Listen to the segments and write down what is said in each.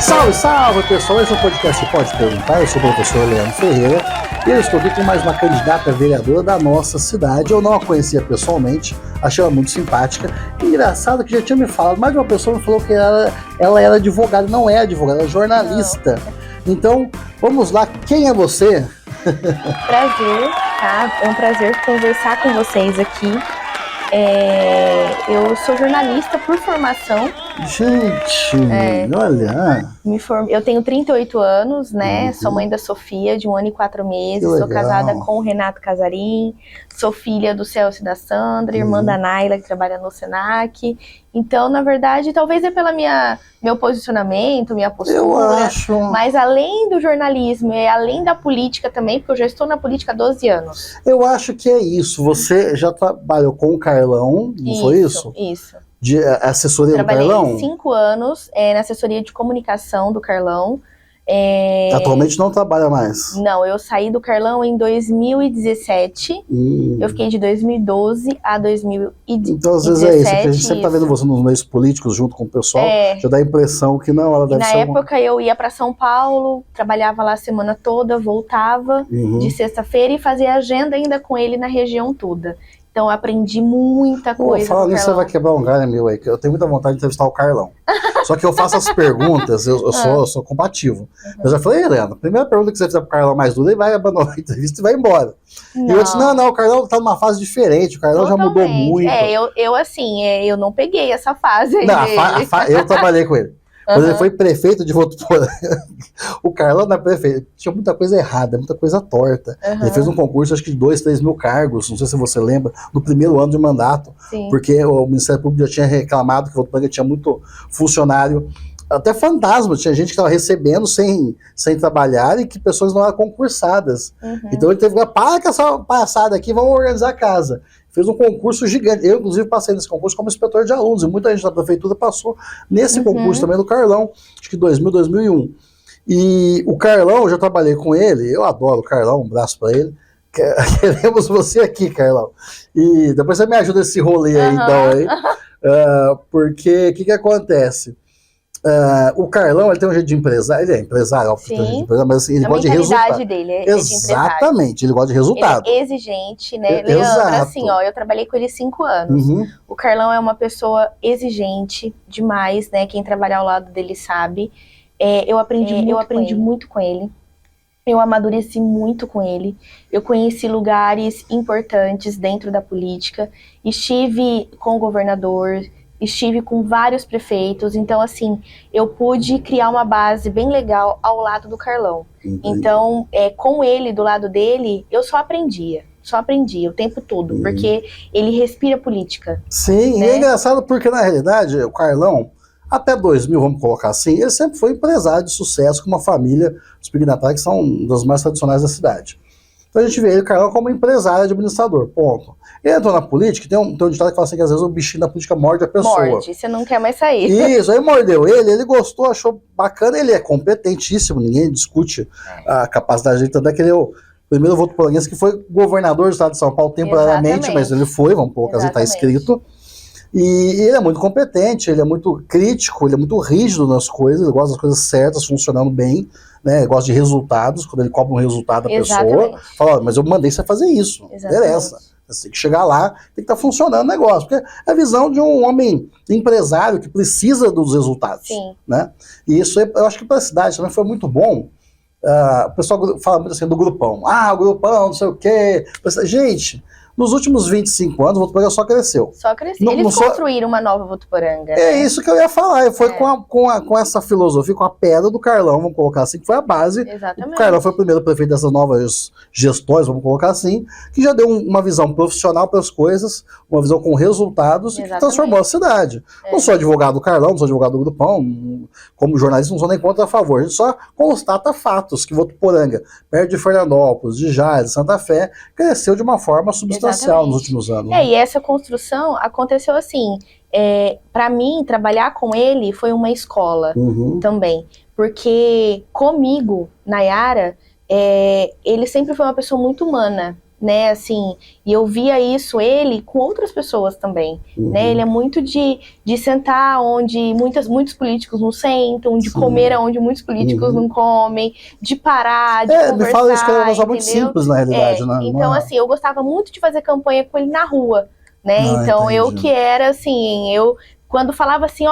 Salve, salve pessoal, esse é o podcast Pode Perguntar, eu sou o professor Leandro Ferreira e eu estou aqui com mais uma candidata vereadora da nossa cidade. Eu não a conhecia pessoalmente, achei ela muito simpática. Engraçado que já tinha me falado, mais de uma pessoa me falou que ela era advogada, não é advogada, ela é jornalista. Então, vamos lá, quem é você? Prazer, tá? É um prazer conversar com vocês aqui. Eu sou jornalista por formação. Gente, olha... Eu tenho 38 anos, né? Sou mãe da Sofia, de 1 ano e 4 meses. Sou casada com o Renato Casarim. Sou filha do Celso e da Sandra, irmã da Naila, que trabalha no Senac. Então, na verdade, talvez é pela meu posicionamento, minha postura. Eu acho. Mas além do jornalismo e além da política também, porque eu já estou na política há 12 anos. Eu acho que é isso. Você já trabalhou com o Carlão, não foi isso? Isso. De assessoria do Carlão? Trabalhei 5 anos na assessoria de comunicação do Carlão. Atualmente não trabalha mais? Não, eu saí do Carlão em 2017. Eu fiquei de 2012 a 2017. Então, às vezes é isso, porque a gente sempre tá vendo você nos meios políticos junto com o pessoal, já dá a impressão que não, ela deve ser... Na época eu ia para São Paulo, trabalhava lá a semana toda, voltava de sexta-feira e fazia agenda ainda com ele na região toda. Então eu aprendi muita coisa. Falando nisso, você vai quebrar um galho meu aí, que eu tenho muita vontade de entrevistar o Carlão. Só que eu faço as perguntas, eu sou combativo. Eu já falei, Helena, a primeira pergunta que você fizer pro Carlão mais dura, ele vai abandonar a entrevista e vai embora. E eu disse, não, o Carlão tá numa fase diferente, o Carlão já mudou muito. Eu não peguei essa fase aí dele. Eu trabalhei com ele. Quando ele foi prefeito de Votuporanga, o Carlão na prefeita tinha muita coisa errada, muita coisa torta. Ele fez um concurso, acho que de 2, 3 mil cargos, não sei se você lembra, no primeiro ano de mandato, porque o Ministério Público já tinha reclamado que Votuporanga tinha muito funcionário, até fantasma, tinha gente que estava recebendo sem trabalhar e que pessoas não eram concursadas. Então ele teve que para com essa passada aqui, vamos organizar a casa. Fez um concurso gigante. Eu, inclusive, passei nesse concurso como inspetor de alunos. E muita gente da prefeitura passou nesse concurso também do Carlão. Acho que 2000, 2001. E o Carlão, eu já trabalhei com ele. Eu adoro o Carlão, um abraço pra ele. Queremos você aqui, Carlão. E depois você me ajuda nesse rolê aí, então. Aí. Porque o que acontece? O Carlão, ele tem um jeito de empresário, ele é empresário, óbvio que tem um jeito de empresário, mas assim, ele gosta de resultado. A mentalidade dele é exatamente, ele gosta de resultado. Ele é exigente, né? Leandro, assim, eu trabalhei com ele 5 anos. O Carlão é uma pessoa exigente demais, né? Quem trabalhar ao lado dele sabe. Eu aprendi muito com ele. Eu amadureci muito com ele. Eu conheci lugares importantes dentro da política. Estive com o governador, estive com vários prefeitos, então assim, eu pude criar uma base bem legal ao lado do Carlão. Então, com ele, do lado dele, eu só aprendia o tempo todo, porque ele respira política. Sim, né? E é engraçado porque na realidade, o Carlão, até 2000, vamos colocar assim, ele sempre foi empresário de sucesso com uma família, os Pignatários, que são das mais tradicionais da cidade. Então a gente vê ele, Carlão, como empresário administrador, ponto. Ele entrou na política, tem um ditado que fala assim que às vezes o bichinho da política morde a pessoa. Morde, você não quer mais sair. Isso, aí mordeu ele gostou, achou bacana, ele é competentíssimo, ninguém discute a capacidade dele, tanto é que ele é o primeiro votuporanguense que foi governador do estado de São Paulo temporariamente, mas ele foi, vamos colocar assim, está escrito. E ele é muito competente, ele é muito crítico, ele é muito rígido nas coisas, ele gosta das coisas certas, funcionando bem, né? Ele gosta de resultados, quando ele cobra um resultado da pessoa, fala, mas eu mandei você fazer isso, interessa. Você tem que chegar lá, tem que estar funcionando o negócio, porque é a visão de um homem empresário que precisa dos resultados. Né? E isso, eu acho que para a cidade também foi muito bom. O pessoal fala muito assim do grupão. O grupão, não sei o quê. Gente, nos últimos 25 anos, o Votuporanga só cresceu. Eles construíram uma nova Votuporanga. É isso que eu ia falar. Foi com essa filosofia, com a pedra do Carlão, vamos colocar assim, que foi a base. Exatamente. O Carlão foi o primeiro prefeito dessas novas gestões, vamos colocar assim, que já deu uma visão profissional para as coisas, uma visão com resultados, e que transformou a cidade. Não sou advogado do Carlão, não sou advogado do Grupão, como jornalista não sou nem contra a favor. A gente só constata fatos que Votuporanga, perto de Fernandópolis, de Jales, de Santa Fé, cresceu de uma forma substancial nos últimos anos. E essa construção aconteceu assim, para mim, trabalhar com ele foi uma escola também, porque comigo, Nayara, ele sempre foi uma pessoa muito humana, né, assim, e eu via isso, ele, com outras pessoas também, né, ele é muito de sentar onde muitos políticos não sentam, de comer onde muitos políticos não comem, de parar, de conversar, me fala isso que é uma coisa muito simples, na realidade, né? Então, assim, eu gostava muito de fazer campanha com ele na rua, né, então entendi. eu que era, assim, quando falava assim,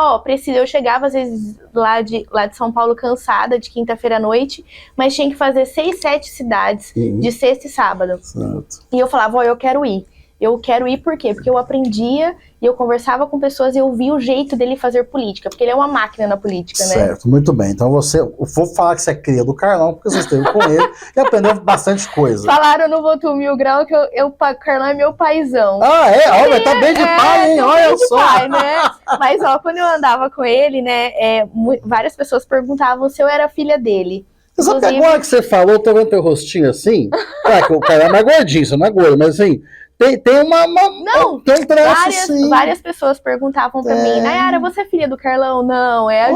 eu chegava às vezes lá de São Paulo cansada, de quinta-feira à noite, mas tinha que fazer 6, 7 cidades, de sexta e sábado. Certo. E eu falava, eu quero ir. Eu quero ir por quê? Porque eu aprendia e eu conversava com pessoas e eu via o jeito dele fazer política, porque ele é uma máquina na política, né? Certo, muito bem. Então eu vou falar que você é cria do Carlão, porque você esteve com ele e aprendeu bastante coisa. Falaram no Voto 1000 Grau que o Carlão é meu paizão. Olha, tá bem de pai, hein? Olha só. Pai, né? Mas, quando eu andava com ele, né, várias pessoas perguntavam se eu era filha dele. Você sabe que agora que você falou, eu tô vendo teu rostinho assim, que o cara é mais gordinho, você não é gordo, mas assim, tem um traço assim. Várias pessoas perguntavam pra mim, Nayara, você é filha do Carlão? Não, é a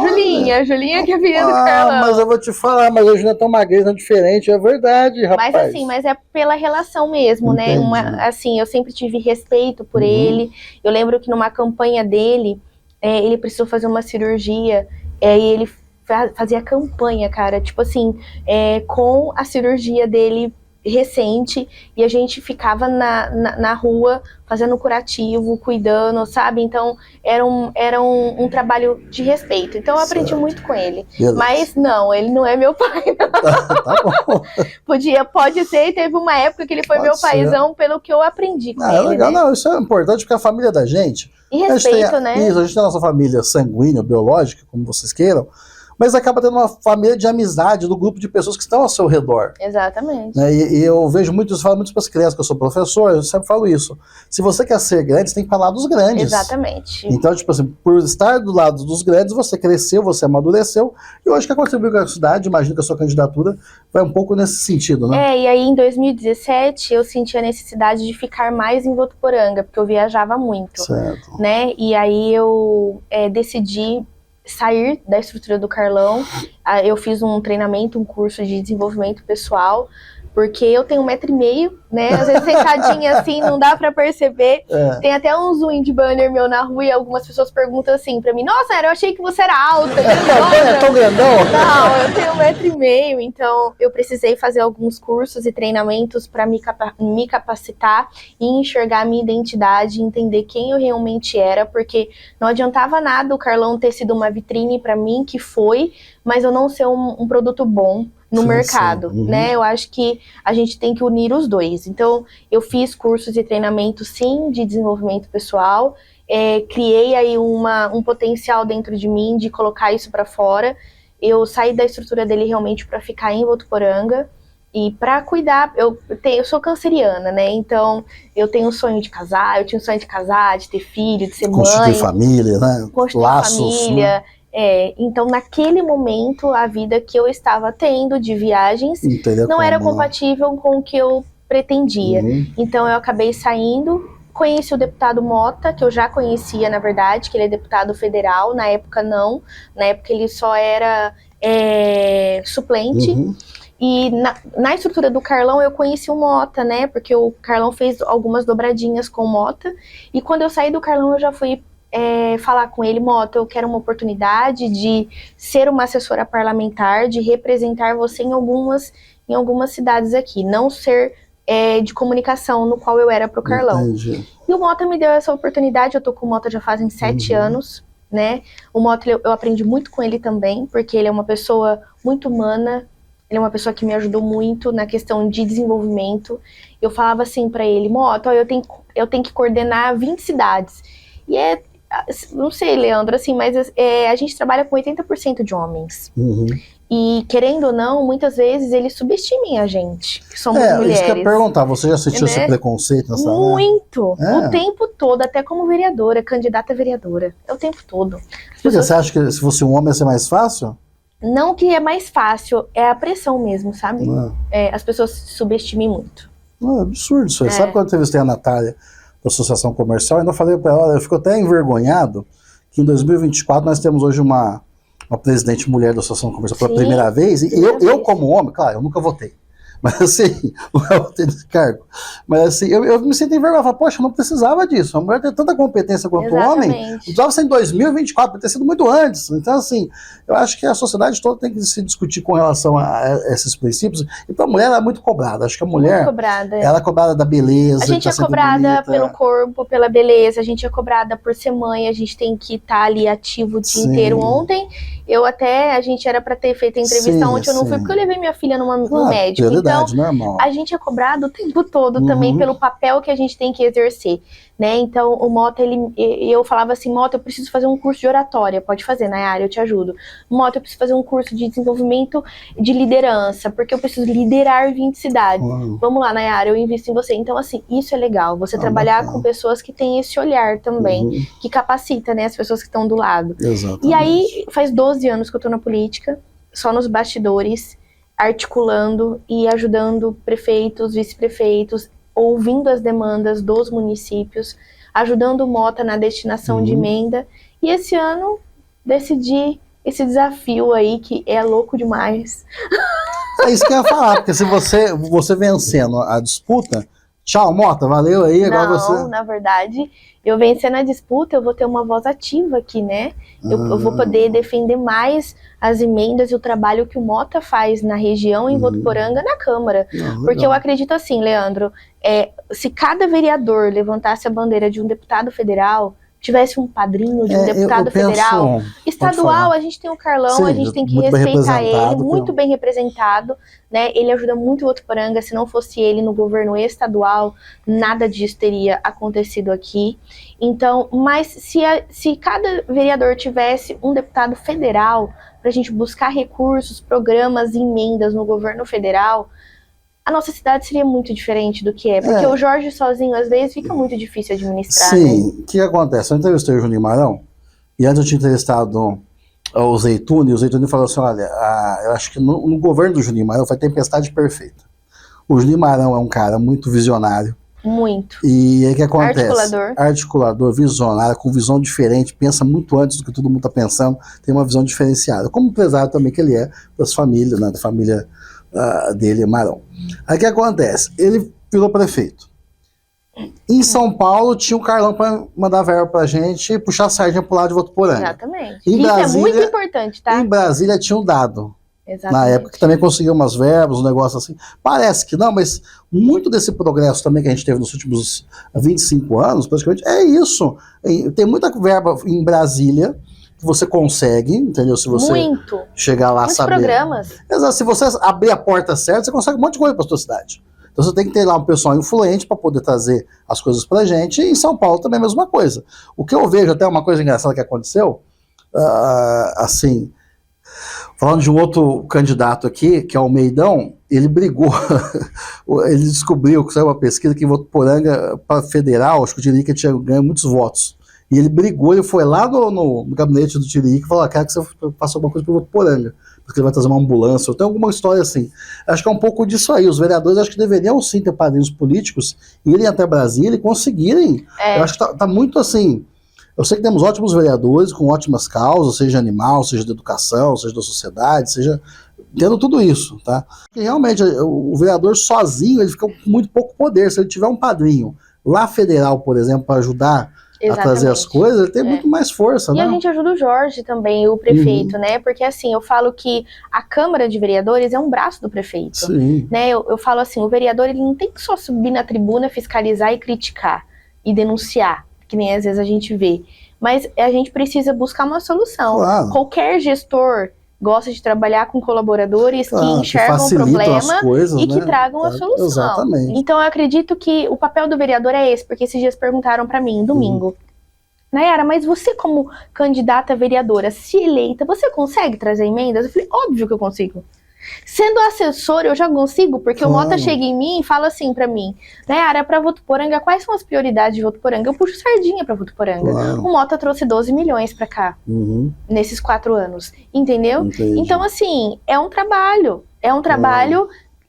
Julinha que é filha do Carlão. Mas eu vou te falar, mas hoje não é tão magrinha, tão diferente, é verdade, rapaz. Mas é pela relação mesmo, entendi, né? Assim, eu sempre tive respeito por ele. Eu lembro que numa campanha dele, ele precisou fazer uma cirurgia, e ele fazia campanha, cara, tipo assim, com a cirurgia dele recente, e a gente ficava na rua fazendo curativo, cuidando, sabe? Então era um trabalho de respeito. Então eu aprendi muito com ele. Beleza. Mas não, ele não é meu pai, não. Tá bom. Pode ser, teve uma época que ele foi meu paizão pelo que eu aprendi com ele. É legal, né? Não, isso é importante porque a família da gente. E respeito, né? Isso, a gente tem a nossa família sanguínea, biológica, como vocês queiram, mas acaba tendo uma família de amizade do grupo de pessoas que estão ao seu redor. Exatamente. Né? E eu vejo muitos, falo muito para as crianças, que eu sou professor, eu sempre falo isso. Se você quer ser grande, você tem que falar dos grandes. Exatamente. Então, tipo assim, por estar do lado dos grandes, você cresceu, você amadureceu, e hoje que contribuiu com a cidade, imagino que a sua candidatura vai um pouco nesse sentido, né? E aí em 2017 eu senti a necessidade de ficar mais em Votuporanga, porque eu viajava muito. Certo. Né? E aí eu decidi sair da estrutura do Carlão. Eu fiz um treinamento, um curso de desenvolvimento pessoal, porque eu tenho 1,5 m, né? Às vezes sentadinha assim, não dá pra perceber. Tem até um zoom de banner meu na rua e algumas pessoas perguntam assim pra mim, nossa, eu achei que você era alta. É tão grandão? Não, eu tenho 1,5 m, então eu precisei fazer alguns cursos e treinamentos pra me capacitar e enxergar a minha identidade, entender quem eu realmente era, porque não adiantava nada o Carlão ter sido uma vitrine pra mim, que foi, mas eu não ser um produto bom no mercado, né? Eu acho que a gente tem que unir os dois. Então, eu fiz cursos e treinamentos, sim, de desenvolvimento pessoal, criei aí um potencial dentro de mim de colocar isso para fora. Eu saí da estrutura dele realmente para ficar em Votuporanga e para cuidar. Eu sou canceriana, né? Então, eu tenho um sonho de casar, de ter filho, de ser constituir mãe. Família, né? Constituir família. Né? Então naquele momento a vida que eu estava tendo de viagens não era compatível com o que eu pretendia. Então eu acabei saindo, conheci o deputado Mota, que eu já conhecia na verdade, que ele é deputado federal, na época não, na época ele só era suplente. E na estrutura do Carlão eu conheci o Mota, né, porque o Carlão fez algumas dobradinhas com o Mota, e quando eu saí do Carlão eu já fui falar com ele, Mota, eu quero uma oportunidade de ser uma assessora parlamentar, de representar você em algumas cidades aqui, não ser de comunicação, no qual eu era pro Carlão. Entendi. E o Mota me deu essa oportunidade, eu tô com o Mota já fazem 7 anos, né? O Mota, eu aprendi muito com ele também, porque ele é uma pessoa muito humana, ele é uma pessoa que me ajudou muito na questão de desenvolvimento. Eu falava assim pra ele, Mota, eu tenho que coordenar 20 cidades. E não sei, Leandro, assim, mas a gente trabalha com 80% de homens. E, querendo ou não, muitas vezes eles subestimam a gente, que somos mulheres. Isso que eu ia perguntar, você já sentiu esse preconceito nessa área? Muito! O tempo todo, até como vereadora, candidata a vereadora. É o tempo todo. Você acha que se fosse um homem ia ser mais fácil? Não que é mais fácil, é a pressão mesmo, sabe? As pessoas subestimam muito. É absurdo isso aí. Sabe quando eu entrevistei a Natália da Associação Comercial, ainda falei para ela, eu fico até envergonhado que em 2024 nós temos hoje uma presidente mulher da Associação Comercial pela primeira vez, e eu como homem, claro, eu nunca votei, Mas assim, não é o ter esse cargo. Mas assim, eu me sinto envergonhado. Eu falo, poxa, não precisava disso. A mulher tem tanta competência quanto o homem. Não precisava ser em 2024, pode ter sido muito antes. Então, assim, eu acho que a sociedade toda tem que se discutir com relação a esses princípios. E para a mulher, ela é muito cobrada. Acho que a mulher, ela é cobrada da beleza. A gente é cobrada pelo corpo, pela beleza. A gente é cobrada por ser mãe. A gente tem que estar ali ativo o dia inteiro. Ontem, a gente era para ter feito a entrevista ontem, eu não fui porque eu levei minha filha no médico. Então, normal. A gente é cobrado o tempo todo também pelo papel que a gente tem que exercer, né? Então, o Mota, eu falava assim, Mota, eu preciso fazer um curso de oratória. Pode fazer, Nayara, eu te ajudo. Mota, eu preciso fazer um curso de desenvolvimento de liderança, porque eu preciso liderar 20 cidades. Vamos lá, Nayara, eu invisto em você. Então, assim, isso é legal. Você trabalhar com pessoas que têm esse olhar também, que capacita, né, as pessoas que estão do lado. Exatamente. E aí, faz 12 anos que eu tô na política, só nos bastidores, articulando e ajudando prefeitos, vice-prefeitos, ouvindo as demandas dos municípios, ajudando o Mota na destinação de emenda. E esse ano, decidi esse desafio aí, que é louco demais. É isso que eu ia falar, porque se você vencendo a disputa, tchau, Mota, valeu aí, agora você... Não, na verdade, eu vencendo a disputa, eu vou ter uma voz ativa aqui, né? Eu vou poder defender mais as emendas e o trabalho que o Mota faz na região, em Votuporanga, na Câmara. Porque eu acredito assim, Leandro, se cada vereador levantasse a bandeira de um deputado federal, tivesse um padrinho de um deputado federal, estadual, a gente tem o Carlão, sim, a gente tem que respeitar ele, muito bem representado, né? Ele ajuda muito o Votuporanga. Se não fosse ele no governo estadual, nada disso teria acontecido aqui. Então, mas se cada vereador tivesse um deputado federal para a gente buscar recursos, programas e emendas no governo federal, a nossa cidade seria muito diferente do que é. Porque o Jorge sozinho, às vezes, fica muito difícil administrar. Sim, o que acontece? Eu entrevistei o Juninho Marão, e antes eu tinha entrevistado o Zeituni, e o Zeituni falou assim, olha, eu acho que no governo do Juninho Marão foi tempestade perfeita. O Juninho Marão é um cara muito visionário. Muito. E aí o que acontece? Articulador, visionário, com visão diferente, pensa muito antes do que todo mundo está pensando, tem uma visão diferenciada. Como empresário também que ele é, das famílias, né, da família dele, Marão. Aí o que acontece? Ele virou prefeito. Em São Paulo tinha o Carlão para mandar verba pra gente e puxar a sardinha pro lado de Votuporanga. Exatamente. Em Isso Brasília, é muito importante, tá? Em Brasília tinha um dado. Exatamente. Na época que também conseguiu umas verbas, um negócio assim. Parece que não, mas muito desse progresso também que a gente teve nos últimos 25 anos, praticamente, é isso. Tem muita verba em Brasília que você consegue, entendeu? Se você chegar lá, saber. Programas. Exato. Se você abrir a porta certa, você consegue um monte de coisa para sua cidade. Então você tem que ter lá um pessoal influente para poder trazer as coisas pra gente. E em São Paulo também é a mesma coisa. O que eu vejo, até uma coisa engraçada que aconteceu, assim, falando de um outro candidato aqui, que é o Meidão, ele brigou, ele descobriu que saiu uma pesquisa que em Votuporanga, para federal, acho que o Tiririca tinha ganho muitos votos. E ele brigou, ele foi lá no gabinete do Tiririca e falou, quero que você faça alguma coisa para Votuporanga, porque ele vai trazer uma ambulância, ou tem alguma história assim. Acho que é um pouco disso aí. Os vereadores acho que deveriam sim ter padrinhos políticos, irem até Brasília e conseguirem. Eu acho que tá muito assim. Eu sei que temos ótimos vereadores com ótimas causas, seja animal, seja da educação, seja da sociedade, seja tendo tudo isso, tá? Porque realmente o vereador sozinho ele fica com muito pouco poder. Se ele tiver um padrinho lá federal, por exemplo, para ajudar a trazer as coisas, ele tem muito mais força, né? E a gente ajuda o Jorge também, o prefeito, né? Porque assim, eu falo que a Câmara de Vereadores é um braço do prefeito. Sim. Né? Eu falo assim, o vereador ele não tem que só subir na tribuna, fiscalizar e criticar e denunciar, que nem às vezes a gente vê. Mas a gente precisa buscar uma solução. Claro. Qualquer gestor gosta de trabalhar com colaboradores que enxergam o problema e que tragam a solução. Exatamente. Então eu acredito que o papel do vereador é esse, porque esses dias perguntaram para mim, domingo, Nayara, mas você como candidata vereadora, se eleita, você consegue trazer emendas? Eu falei, óbvio que eu consigo. Sendo assessor, eu já consigo, porque o Mota chega em mim e fala assim pra mim, Nayara, pra Votuporanga, quais são as prioridades de Votuporanga? Eu puxo sardinha pra Votuporanga. O Mota trouxe 12 milhões pra cá, nesses 4 anos, entendeu? Entendi. Então, assim, é um trabalho,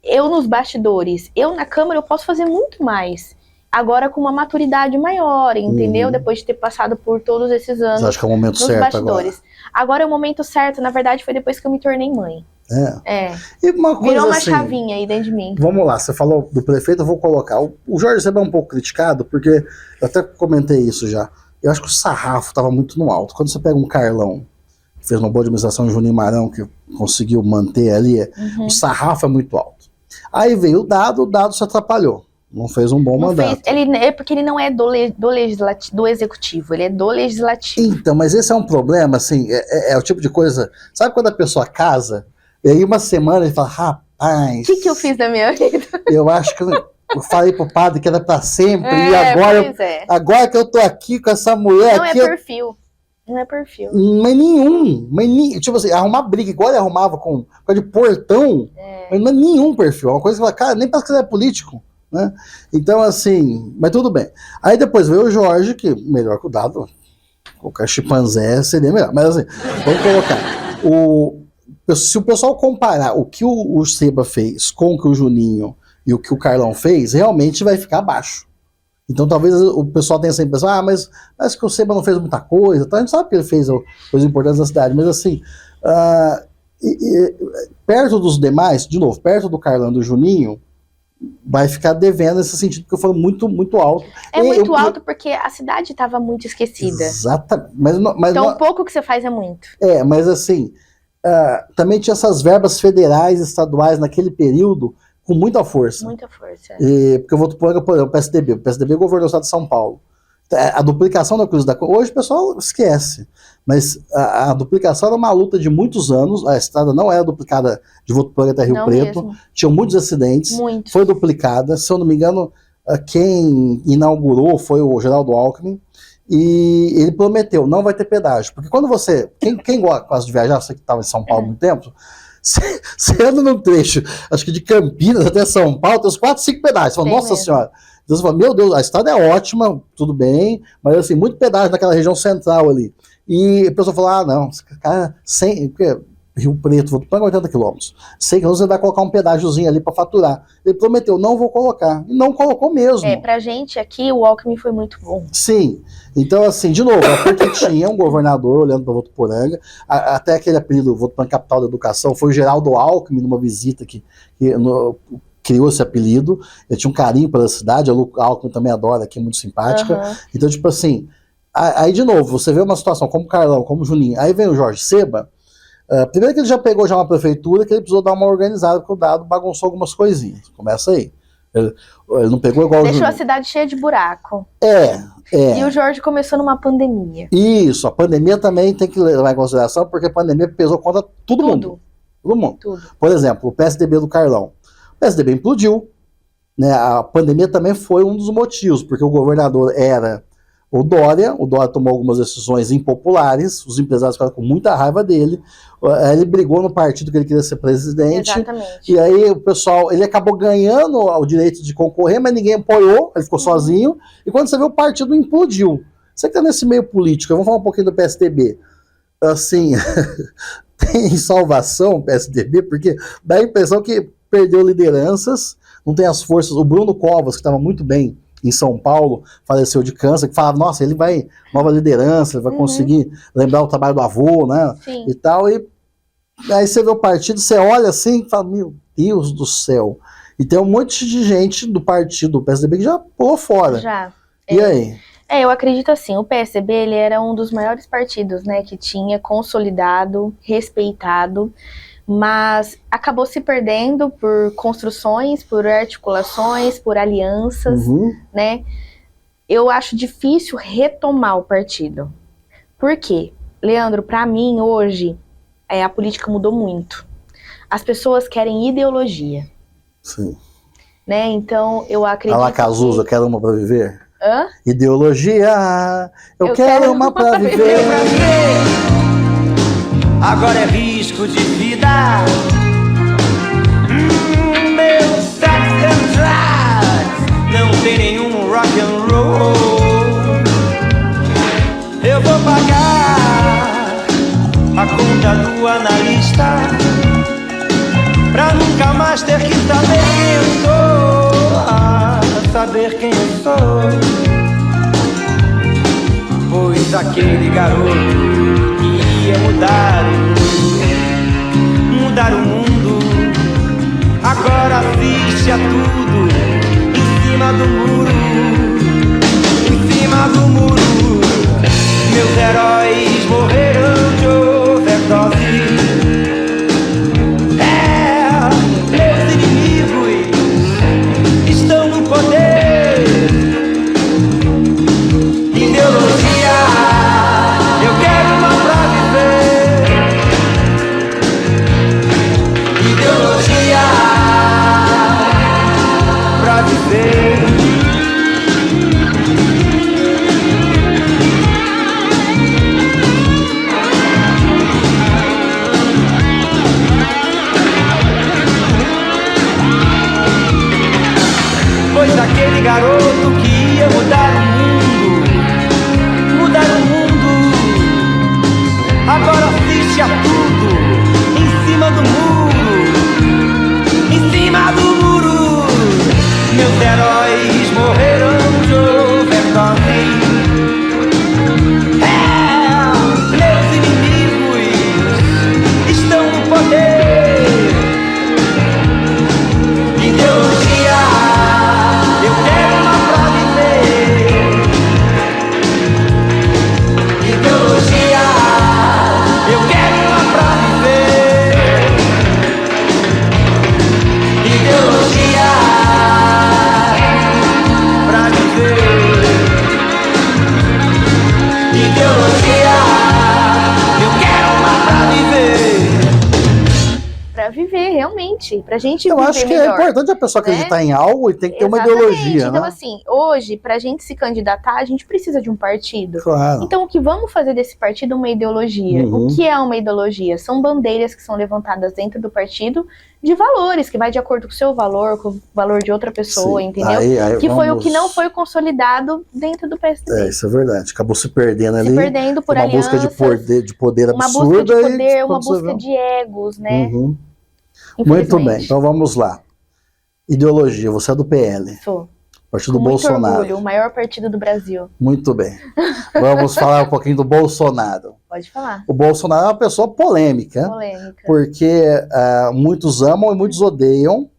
eu nos bastidores, eu na Câmara eu posso fazer muito mais. Agora com uma maturidade maior, entendeu? Depois de ter passado por todos esses anos. Você acha que é o momento nos certo bastidores. Agora é o momento certo, na verdade, foi depois que eu me tornei mãe. E uma coisa virou uma assim, chavinha aí dentro de mim. Vamos lá, você falou do prefeito, eu vou colocar. O Jorge Seba é um pouco criticado, porque eu até comentei isso já. Eu acho que o sarrafo estava muito no alto. Quando você pega um Carlão, que fez uma boa administração, o Juninho Marão, que conseguiu manter ali, o sarrafo é muito alto. Aí veio o Dado se atrapalhou. Não fez um bom mandato. Porque ele não é do executivo, ele é do legislativo. Então, mas esse é um problema, assim, é o tipo de coisa... Sabe quando a pessoa casa, e aí uma semana ele fala, rapaz... O que eu fiz na minha vida? Eu acho que eu falei pro padre que era pra sempre, e agora que eu tô aqui com essa mulher... Não aqui, é perfil. Não é perfil. Mas nenhum. Tipo assim, arrumar briga, igual ele arrumava com de portão, mas não é nenhum perfil. É uma coisa que fala, cara, nem parece que ele é político. Né? Então, assim, mas tudo bem. Aí depois veio o Jorge, que melhor que o Dado, colocar chimpanzé seria melhor. Mas assim, vamos colocar. Se o pessoal comparar o que o Seba fez com o que o Juninho e o que o Carlão fez, realmente vai ficar abaixo. Então talvez o pessoal tenha essa impressão, mas parece que o Seba não fez muita coisa, então a gente sabe que ele fez coisas importantes na cidade, mas assim, perto dos demais, de novo, perto do Carlão e do Juninho, vai ficar devendo nesse sentido, porque foi muito, muito alto. Muito alto porque a cidade estava muito esquecida. Exatamente. Então o pouco que você faz é muito. Mas assim, também tinha essas verbas federais, estaduais naquele período, com muita força. Muita força. Porque eu vou por exemplo, o PSDB. O PSDB governou o estado de São Paulo. A duplicação da Cruz da Cunha, hoje o pessoal esquece, mas a duplicação era uma luta de muitos anos, a estrada não era duplicada de Votuporanga até Rio Preto, mesmo. Tinham muitos acidentes, foi duplicada, se eu não me engano, quem inaugurou foi o Geraldo Alckmin, e ele prometeu, não vai ter pedágio, porque quando você, quem gosta de viajar, você que estava em São Paulo há muito tempo, você anda num trecho, acho que de Campinas até São Paulo, tem uns 4, 5 pedágios, você fala, nossa senhora. Então você fala, meu Deus, a estrada é ótima, tudo bem, mas assim, muito pedágio naquela região central ali. E a pessoa fala, não, cara, Rio Preto, vou pagar 80 quilômetros. 100 quilômetros você vai colocar um pedágiozinho ali para faturar. Ele prometeu, não vou colocar. E não colocou mesmo. Pra gente aqui, o Alckmin foi muito bom. Sim. Então, assim, de novo, porque tinha um governador olhando para Votuporanga, até aquele apelido Votuporanga Capital da Educação, foi o Geraldo Alckmin numa visita que criou esse apelido, ele tinha um carinho pela cidade, a Lu Alckmin também adora, aqui é muito simpática. Então, tipo assim, aí de novo, você vê uma situação como o Carlão, como o Juninho, aí vem o Jorge Seba, primeiro que ele já pegou uma prefeitura que ele precisou dar uma organizada, porque o Dado bagunçou algumas coisinhas, começa aí. Ele não pegou igual Deixou a cidade cheia de buraco. E o Jorge começou numa pandemia. Isso, a pandemia também tem que levar em consideração, porque a pandemia pesou contra todo mundo. Todo mundo. Tudo. Por exemplo, o PSDB do Carlão. O PSDB implodiu, né? A pandemia também foi um dos motivos, porque o governador era o Dória tomou algumas decisões impopulares, os empresários ficaram com muita raiva dele, ele brigou no partido que ele queria ser presidente. Exatamente. E aí o pessoal, ele acabou ganhando o direito de concorrer, mas ninguém apoiou, ele ficou sozinho, e quando você vê o partido implodiu. Você que tá nesse meio político, eu vou falar um pouquinho do PSDB. Assim, tem salvação o PSDB, porque dá a impressão que perdeu lideranças, não tem as forças. O Bruno Covas, que estava muito bem em São Paulo, faleceu de câncer, que falava, nossa, ele vai, nova liderança, ele vai conseguir lembrar o trabalho do avô, né? Sim. E tal, e aí você vê o partido, você olha assim e fala, meu Deus do céu. E tem um monte de gente do partido, do PSDB, que já pulou fora. Já. E aí? Eu acredito assim, o PSDB ele era um dos maiores partidos, né, que tinha consolidado, respeitado, mas acabou se perdendo por construções, por articulações, por alianças, né? Eu acho difícil retomar o partido. Por quê? Leandro, para mim hoje, a política mudou muito. As pessoas querem ideologia. Sim. Né? Então, eu acredito Alá Cazuza, quero uma pra viver? Hã? Ideologia, eu quero uma pra viver. Agora é risco de vida. Meu sex and drugs não tem nenhum rock and roll. Eu vou pagar a conta do analista pra nunca mais ter que saber quem eu sou. Saber quem eu sou. Pois aquele garoto ia mudar o mundo. mudar o mundo. Agora assiste a tudo em cima do muro. Em cima do muro, meus heróis morreram de overdose. Meus inimigos estão no poder. Ideologia, eu quero uma pra viver. Ideologia pra viver. Pois aquele garoto que ia mudar o mundo, agora assiste a tudo em cima do muro. Em cima do muro, meus heróis morreram de overdose. Meus inimigos estão no poder. Ideologia, eu quero uma pra viver. Ideologia, eu quero uma pra viver. Ideologia pra viver. Ideologia, eu quero uma pra viver. Pra viver, realmente. Pra gente Eu viver acho que melhor. é importante a pessoa acreditar né? em algo e tem que ter uma Exatamente. ideologia, Então, né? assim, hoje, pra gente se candidatar, a gente precisa de um partido. Claro. Então, o que vamos fazer desse partido é uma ideologia. Uhum. O que é uma ideologia? São bandeiras que são levantadas dentro do partido de valores, que vai de acordo com o seu valor, com o valor de outra pessoa, Sim. entendeu? Aí Que foi o vamos- que não foi consolidado dentro do PSDB. É, isso é verdade. Acabou se perdendo ali. Se perdendo por uma alianças, busca de poder uma absurda. busca de poder, e uma quando você busca vê- de egos, né? Uhum. Muito Infelizmente. bem, então vamos lá. Ideologia, você é do PL, Sou. partido Com muito Bolsonaro. orgulho, o maior partido do Brasil. Muito bem. Vamos falar um pouquinho do Bolsonaro. Pode falar. O Bolsonaro é uma pessoa polêmica, Polêmica. porque muitos amam e muitos odeiam.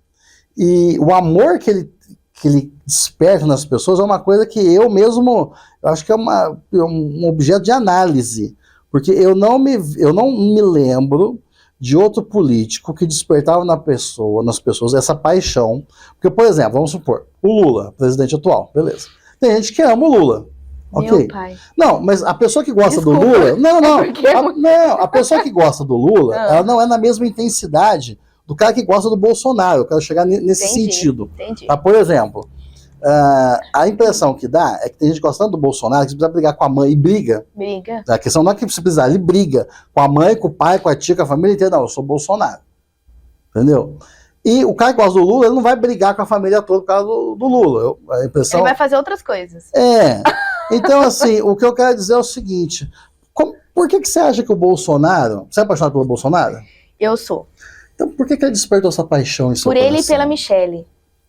E o amor que ele desperta nas pessoas é uma coisa que eu mesmo, eu acho que é um objeto de análise. Porque eu não me lembro de outro político que despertava nas pessoas essa paixão. Porque, por exemplo, vamos supor, o Lula, presidente atual, beleza. Tem gente que ama o Lula. Ok. Meu pai. Não, mas a pessoa que gosta Desculpa. do Lula. Não. Porque- A pessoa que gosta do Lula, ela não é na mesma intensidade do cara que gosta do Bolsonaro. Eu quero chegar nesse Entendi. sentido. Entendi. Tá? Por exemplo, a impressão que dá é que tem gente gostando do Bolsonaro que precisa brigar com a mãe e briga. Briga. A questão não é que você precisar, ele briga com a mãe, com o pai, com a tia, com a família inteira. Não, eu sou Bolsonaro. Entendeu? E o cara que gosta do Lula, ele não vai brigar com a família toda por causa do Lula. A impressão... Ele vai fazer outras coisas. É. Então, assim, o que eu quero dizer é o seguinte: por que você acha que o Bolsonaro. Você é apaixonado pelo Bolsonaro? Eu sou. Então, por que ele despertou essa paixão em seu Por ele e coração? pela Michelle.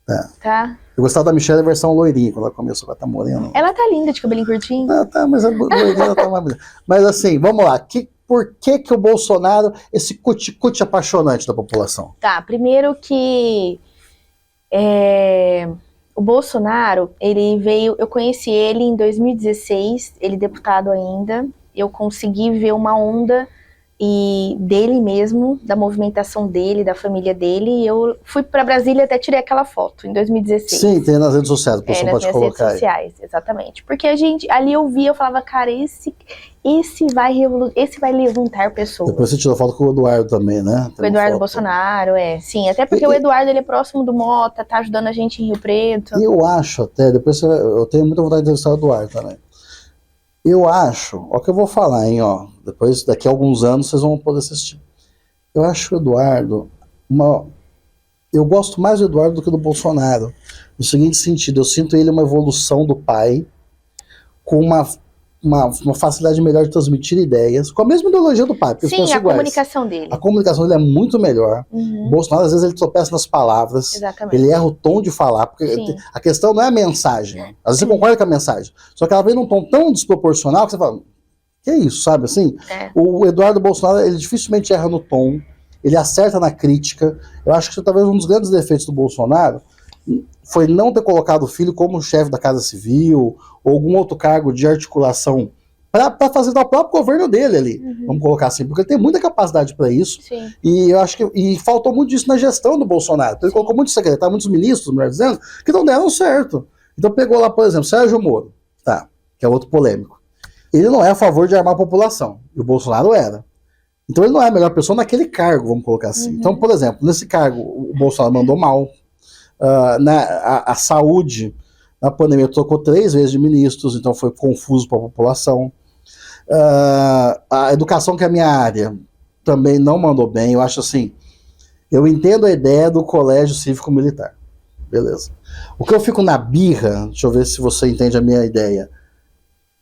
É. Tá? Eu gostava da Michelle versão loirinha, quando ela começou com a tá morena. Ela tá linda de cabelinho curtinho. Tá, mas a loirinha ela tá mais bonita. Mas assim, vamos lá. Por que o Bolsonaro, esse cuti-cuti apaixonante da população? Tá, primeiro que o Bolsonaro, ele veio, eu conheci ele em 2016, ele deputado ainda, eu consegui ver uma onda dele mesmo, da movimentação dele, da família dele, e eu fui pra Brasília, até tirei aquela foto, em 2016. Sim, tem nas redes sociais, o pessoal nas pode minhas colocar redes sociais, exatamente. Porque ali eu via, eu falava, cara, esse vai levantar pessoas. Depois você tirou foto com o Eduardo também, né? O Eduardo Bolsonaro, sim. Até porque o Eduardo, ele é próximo do Mota, tá ajudando a gente em Rio Preto. E eu acho até, eu tenho muita vontade de entrevistar o Eduardo também. Eu acho, ó, o que eu vou falar, hein, ó. Depois, daqui a alguns anos, vocês vão poder assistir. Eu acho o Eduardo eu gosto mais do Eduardo do que do Bolsonaro. No seguinte sentido, eu sinto ele uma evolução do pai, com uma facilidade melhor de transmitir ideias, com a mesma ideologia do pai. Porque Sim, a comunicação dele. A comunicação dele é muito melhor. Uhum. O Bolsonaro, às vezes, ele tropeça nas palavras. Exatamente. Ele erra o tom de falar, porque Sim. a questão não é a mensagem. Às vezes você concorda com a mensagem, só que ela vem num tom tão desproporcional que você fala, que é isso, sabe assim? É. O Eduardo Bolsonaro, ele dificilmente erra no tom, ele acerta na crítica. Eu acho que talvez um dos grandes defeitos do Bolsonaro foi não ter colocado o filho como chefe da Casa Civil ou algum outro cargo de articulação para fazer o próprio governo dele ali, vamos colocar assim, porque ele tem muita capacidade para isso. Sim. E eu acho que faltou muito disso na gestão do Bolsonaro. Então ele colocou muitos secretários, muitos ministros, melhor dizendo, que não deram certo. Então pegou lá, por exemplo, Sérgio Moro, tá, que é outro polêmico. Ele não é a favor de armar a população, e o Bolsonaro era. Então ele não é a melhor pessoa naquele cargo, vamos colocar assim. Então, por exemplo, nesse cargo, o Bolsonaro mandou mal. A saúde, na pandemia, trocou 3 vezes de ministros, então foi confuso para a população. A educação, que é a minha área, também não mandou bem. Eu acho assim, eu entendo a ideia do colégio cívico-militar. Beleza. O que eu fico na birra, deixa eu ver se você entende a minha ideia.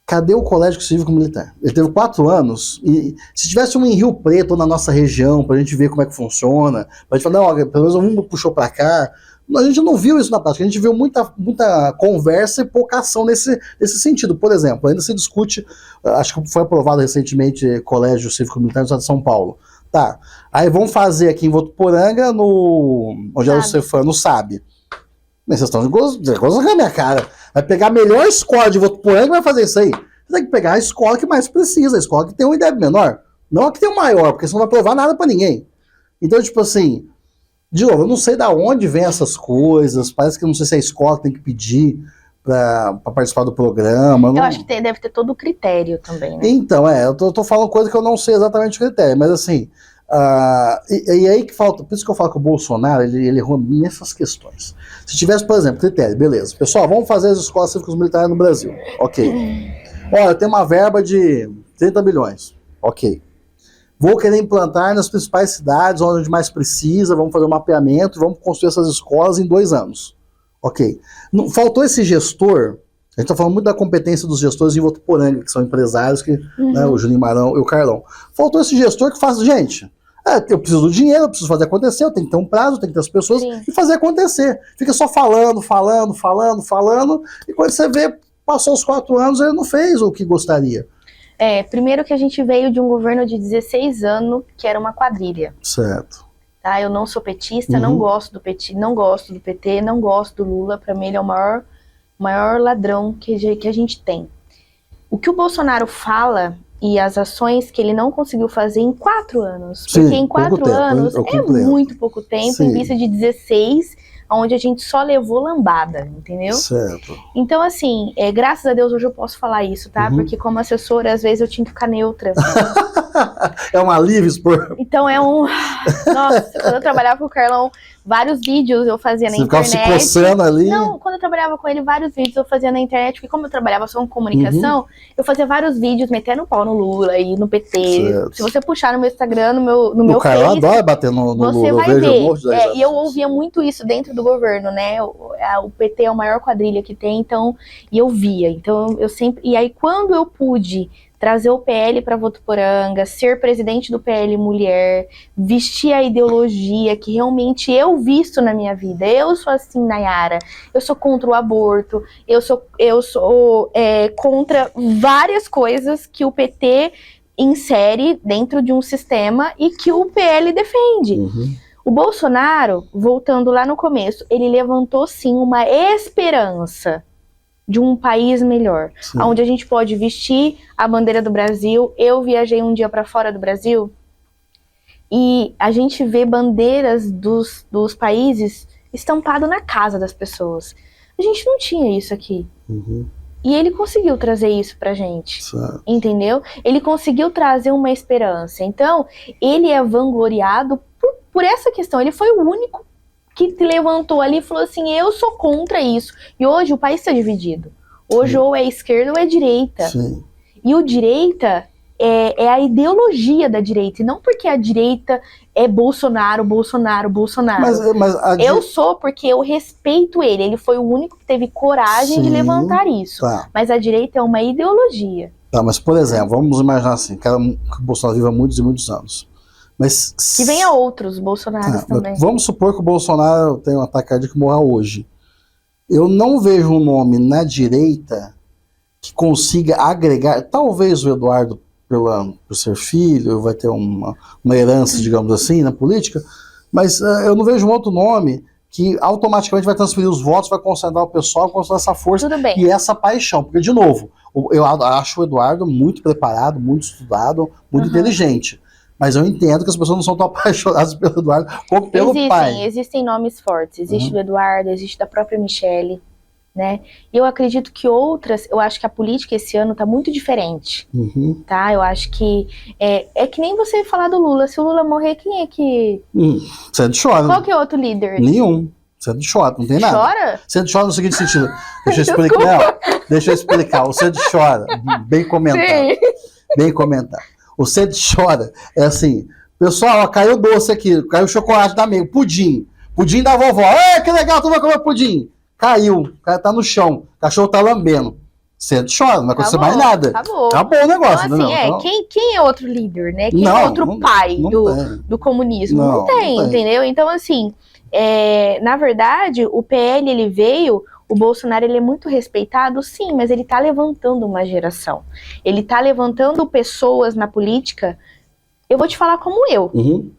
Cadê o colégio cívico-militar? Ele teve 4 anos, e se tivesse um em Rio Preto, ou na nossa região, pra gente ver como é que funciona, pra gente falar, não, pelo menos um puxou pra cá, a gente não viu isso na prática, a gente viu muita conversa e pouca ação nesse sentido. Por exemplo, ainda se discute, acho que foi aprovado recentemente colégio cívico-militar no estado de São Paulo. Tá, aí vamos fazer aqui em Votuporanga, onde era o Cefam, no SAB. Mas vocês estão de coisa na minha cara. Vai pegar a melhor escola de Votuporanga e vai fazer isso aí. Você tem que pegar a escola que mais precisa, a escola que tem um IDEB menor. Não a que tem o maior, porque você não vai provar nada pra ninguém. Então, tipo assim, de novo, eu não sei da onde vem essas coisas, parece que eu não sei se a escola tem que pedir pra participar do programa. Eu acho que deve ter todo o critério também, né? Então, eu tô falando coisa que eu não sei exatamente o critério, mas assim, e aí que falta, por isso que eu falo que o Bolsonaro, ele errou nessas questões. Se tivesse, por exemplo, critério, beleza, pessoal, vamos fazer as escolas cívicas militares no Brasil, ok. Olha, tem uma verba de 30 milhões, ok. Vou querer implantar nas principais cidades, onde mais precisa, vamos fazer um mapeamento, vamos construir essas escolas em 2 anos, ok. Faltou esse gestor. A gente está falando muito da competência dos gestores em Votuporanga, que são empresários, né, o Juninho Marão e o Carlão. Faltou esse gestor que faz, gente, eu preciso do dinheiro, eu preciso fazer acontecer, eu tenho que ter um prazo, eu tenho que ter as pessoas e fazer acontecer. Fica só falando, e quando você vê, passou os 4 anos, ele não fez o que gostaria. Primeiro que a gente veio de um governo de 16 anos, que era uma quadrilha. Certo. Tá? Eu não sou petista, não gosto do PT, não gosto do Lula, pra mim ele é o maior ladrão que a gente tem. O que o Bolsonaro fala e as ações que ele não conseguiu fazer em 4 anos. Sim, porque em 4 anos é muito pouco tempo, Sim. em vista de 16, onde a gente só levou lambada, entendeu? Certo. Então, assim, graças a Deus hoje eu posso falar isso, tá? Porque como assessora, às vezes eu tinha que ficar neutra. É um alívio expor. Então Nossa, quando eu trabalhava com o Carlão, vários vídeos eu fazia na internet. Você ficava se coçando ali? Não, quando eu trabalhava com ele, vários vídeos eu fazia na internet, porque como eu trabalhava só com comunicação, eu fazia vários vídeos metendo o pau no Lula e no PT. Certo. Se você puxar no meu Instagram, no meu Face... O Carlão adora bater no Lula, você vai ver. E eu ouvia muito isso dentro do governo, né? O PT é a maior quadrilha que tem, então, e eu via. Então, eu sempre... E aí, quando eu pude trazer o PL para Votuporanga, ser presidente do PL mulher, vestir a ideologia que realmente eu visto na minha vida. Eu sou assim, Nayara. Eu sou contra o aborto, eu sou contra várias coisas que o PT insere dentro de um sistema e que o PL defende. O Bolsonaro, voltando lá no começo, ele levantou sim uma esperança de um país melhor, onde a gente pode vestir a bandeira do Brasil. Eu viajei um dia para fora do Brasil e a gente vê bandeiras dos países estampado na casa das pessoas. A gente não tinha isso aqui. E ele conseguiu trazer isso pra gente, entendeu? Ele conseguiu trazer uma esperança. Então, ele é vangloriado por essa questão. Ele foi o único que levantou ali e falou assim, eu sou contra isso. E hoje o país está dividido. Hoje ou é esquerda ou é direita. Sim. E o direita é a ideologia da direita. E não porque a direita é Bolsonaro. Eu sou porque eu respeito ele. Ele foi o único que teve coragem de levantar isso. Mas a direita é uma ideologia. Tá, mas por exemplo, vamos imaginar assim, que o Bolsonaro vive há muitos e muitos anos. Mas que venha outros Bolsonaros também. Vamos supor que o Bolsonaro tem um ataque cardíaco e morra hoje. Eu não vejo um nome na direita que consiga agregar, talvez o Eduardo por ser filho, vai ter uma herança, digamos assim, na política, mas eu não vejo um outro nome que automaticamente vai transferir os votos, vai concentrar o pessoal, concentrar essa força e essa paixão. Porque, de novo, eu acho o Eduardo muito preparado, muito estudado, muito inteligente. Mas eu entendo que as pessoas não são tão apaixonadas pelo Eduardo como pelo pai. Existem nomes fortes. Existe do Eduardo, existe da própria Michele, né? E eu acredito que outras, eu acho que a política esse ano tá muito diferente, tá? Eu acho que é que nem você falar do Lula. Se o Lula morrer, quem é que... Você chora. Qual que é outro líder? Nenhum. Você chora, não tem nada. Chora? Você chora no seguinte sentido. Deixa eu explicar. Não, deixa eu explicar. O Cid chora. Bem comentado. Sim. Bem comentado. O Cid chora. É assim, pessoal, ó, caiu doce aqui, caiu chocolate da meio, pudim. Pudim da vovó. Que legal, tu vai comer pudim. Caiu, o cara tá no chão, o cachorro tá lambendo. Você chora, não vai acontecer mais nada. Acabou o negócio. Então, assim, quem é outro líder, né? Quem é outro pai do comunismo? Não tem, entendeu? Então, assim, na verdade, o PL, ele veio, o Bolsonaro, ele é muito respeitado, sim, mas ele tá levantando uma geração. Ele tá levantando pessoas na política. Eu vou te falar como eu,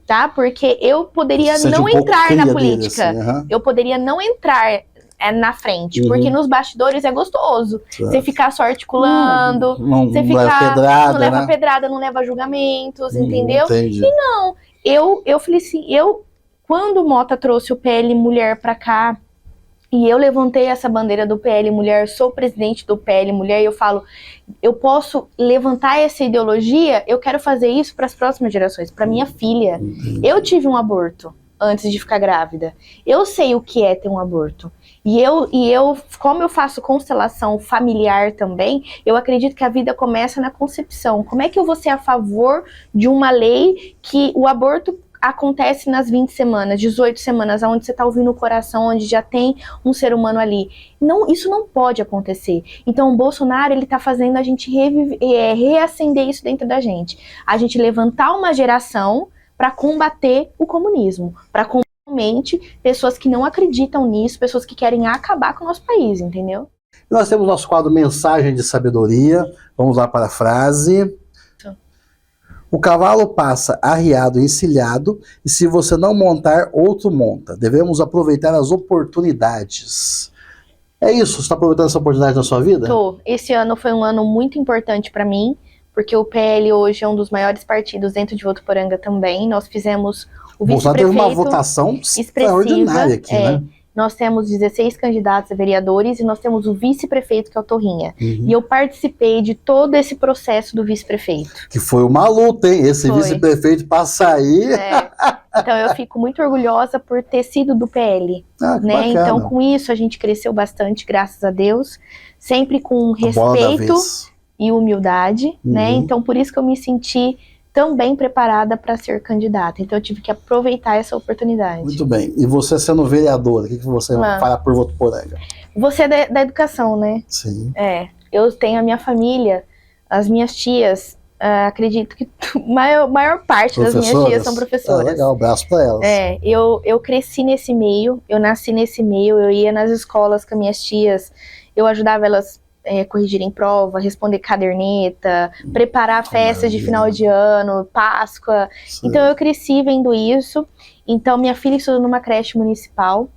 tá? Porque eu poderia não entrar na política. Dele, assim, eu poderia não entrar na frente, porque nos bastidores é gostoso. Você ficar só articulando, você ficar, não leva pedrada, não leva julgamentos, entendeu? Entendi. E não, eu falei assim, quando o Mota trouxe o PL Mulher pra cá, e eu levantei essa bandeira do PL Mulher, sou presidente do PL Mulher, e eu falo, eu posso levantar essa ideologia, eu quero fazer isso para as próximas gerações, para minha filha. Eu tive um aborto antes de ficar grávida. Eu sei o que é ter um aborto. E eu, como eu faço constelação familiar também, eu acredito que a vida começa na concepção. Como é que eu vou ser a favor de uma lei que o aborto acontece nas 20 semanas, 18 semanas, onde você está ouvindo o coração, onde já tem um ser humano ali? Não, isso não pode acontecer. Então o Bolsonaro, ele está fazendo a gente reacender isso dentro da gente. A gente levantar uma geração para combater o comunismo, para pessoas que não acreditam nisso, pessoas que querem acabar com o nosso país, entendeu? Nós temos nosso quadro Mensagem de Sabedoria. Vamos lá para a frase. O cavalo passa arriado e encilhado, e se você não montar, outro monta. Devemos aproveitar as oportunidades. É isso? Você está aproveitando essa oportunidade na sua vida? Tô. Esse ano foi um ano muito importante para mim, porque o PL hoje é um dos maiores partidos dentro de Votuporanga também. Nós fizemos o vice-prefeito teve uma votação extraordinária aqui, né? Nós temos 16 candidatos a vereadores e nós temos o vice-prefeito, que é o Torrinha. E eu participei de todo esse processo do vice-prefeito. Que foi uma luta, hein? Esse vice-prefeito para sair. Então eu fico muito orgulhosa por ter sido do PL. Né? Então com isso a gente cresceu bastante, graças a Deus. Sempre com respeito e humildade, né? Então por isso que eu me senti tão bem preparada para ser candidata. Então eu tive que aproveitar essa oportunidade. Muito bem. E você sendo vereadora, o que você fará por Votuporanga? Você é da educação, né? Sim. Eu tenho a minha família, as minhas tias, acredito que a maior parte das minhas tias são professoras. Legal, abraço para elas. Eu cresci nesse meio, eu nasci nesse meio, eu ia nas escolas com as minhas tias, eu ajudava elas corrigirem prova, responder caderneta, preparar festas de final de ano, Páscoa. Sim. Então eu cresci vendo isso. Então minha filha estuda numa creche municipal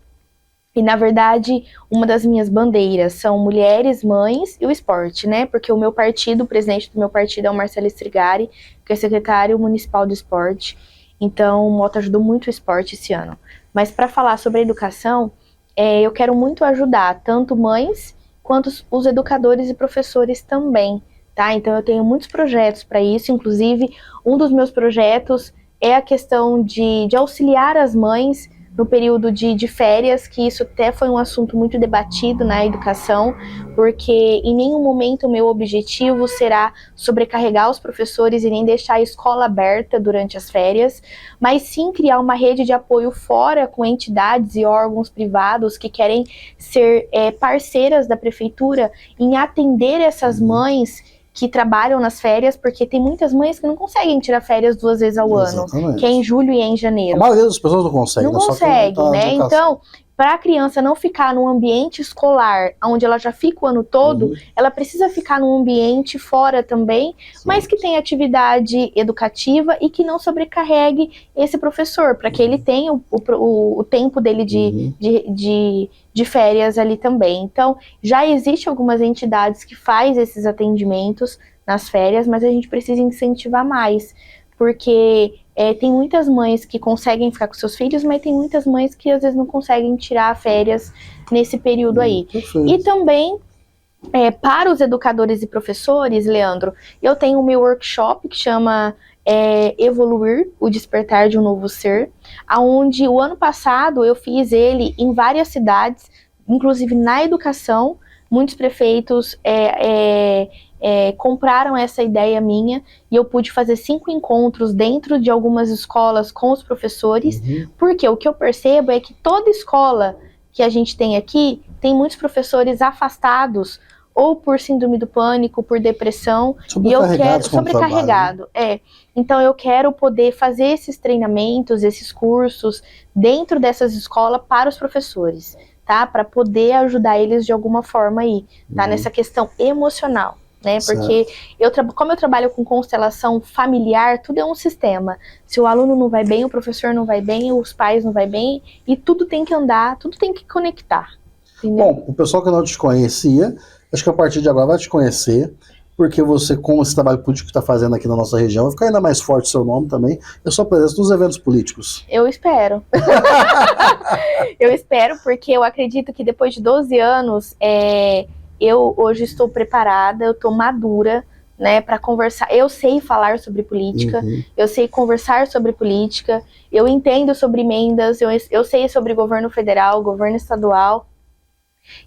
e na verdade uma das minhas bandeiras são mulheres, mães e o esporte, né? Porque o meu partido, o presidente do meu partido é o Marcelo Strigari, que é secretário municipal do esporte. Então o Mota ajudou muito o esporte esse ano. Mas para falar sobre a educação, eu quero muito ajudar tanto mães quanto os educadores e professores também, tá? Então eu tenho muitos projetos para isso, inclusive um dos meus projetos é a questão de auxiliar as mães no período de férias, que isso até foi um assunto muito debatido na educação, porque em nenhum momento o meu objetivo será sobrecarregar os professores e nem deixar a escola aberta durante as férias, mas sim criar uma rede de apoio fora com entidades e órgãos privados que querem ser parceiras da prefeitura em atender essas mães que trabalham nas férias, porque tem muitas mães que não conseguem tirar férias 2 vezes ao ano, que é em julho e é em janeiro. A maioria das pessoas não consegue. Não consegue, né? Então, para a criança não ficar num ambiente escolar, onde ela já fica o ano todo, ela precisa ficar num ambiente fora também, mas que tenha atividade educativa e que não sobrecarregue esse professor, para que ele tenha o tempo dele de férias ali também. Então, já existem algumas entidades que fazem esses atendimentos nas férias, mas a gente precisa incentivar mais, porque tem muitas mães que conseguem ficar com seus filhos, mas tem muitas mães que às vezes não conseguem tirar férias nesse período aí. E também, para os educadores e professores, Leandro, eu tenho o meu workshop que chama Evoluir, o Despertar de um Novo Ser, onde o ano passado eu fiz ele em várias cidades, inclusive na educação. Muitos prefeitos compraram essa ideia minha e eu pude fazer 5 encontros dentro de algumas escolas com os professores, porque o que eu percebo é que toda escola que a gente tem aqui tem muitos professores afastados, ou por síndrome do pânico, por depressão, e eu quero sobrecarregado. Então eu quero poder fazer esses treinamentos, esses cursos dentro dessas escolas para os professores, tá? Para poder ajudar eles de alguma forma aí, tá? Nessa questão emocional, né? Porque como eu trabalho com constelação familiar, tudo é um sistema. Se o aluno não vai bem, o professor não vai bem, os pais não vai bem, e tudo tem que andar, tudo tem que conectar. Entendeu? Bom, o pessoal que não te conhecia, acho que a partir de agora vai te conhecer, porque você, com esse trabalho político que está fazendo aqui na nossa região, vai ficar ainda mais forte o seu nome também, eu sou presença nos eventos políticos. Eu espero. Eu espero, porque eu acredito que depois de 12 anos, eu hoje estou preparada, eu estou madura, né, para conversar. Eu sei falar sobre política, eu sei conversar sobre política, eu entendo sobre emendas, eu sei sobre governo federal, governo estadual.